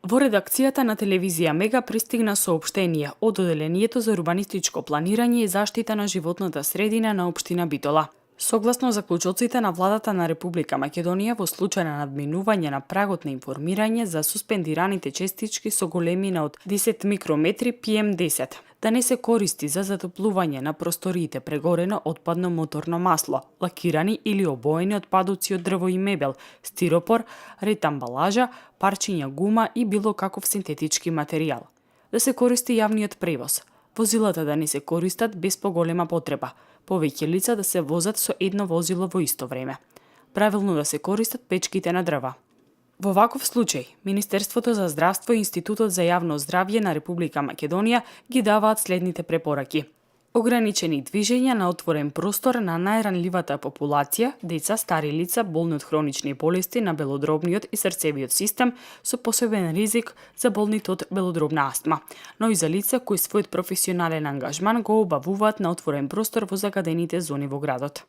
Во редакцијата на телевизија Мега пристигна соопштение од Оделението за урбанистичко планирање и заштита на животната средина на општина Битола. Согласно заклучоците на владата на Република Македонија, во случај на надминување на прагот на информирање за суспендираните честички со големина од 10 микрометри PM10, да не се користи за затоплување на просториите прегорено отпадно моторно масло, лакирани или обоени отпадоци од дрво и мебел, стиропор, ред амбалажа, парчиња гума и било каков синтетички материјал. Да се користи јавниот превоз. Возилата да не се користат без поголема потреба. Повеќе лица да се возат со едно возило во исто време. Правилно да се користат печките на дрва. Во ваков случај, Министерството за здравство и Институтот за јавно здравје на Република Македонија ги даваат следните препораки. Ограничени движења на отворен простор на најранливата популација, деца, стари лица, болни од хронични болести на белодробниот и срцевиот систем со посебен ризик за болните од белодробна астма, но и за лица кои својот професионален ангажман го обавуваат на отворен простор во загадените зони во градот.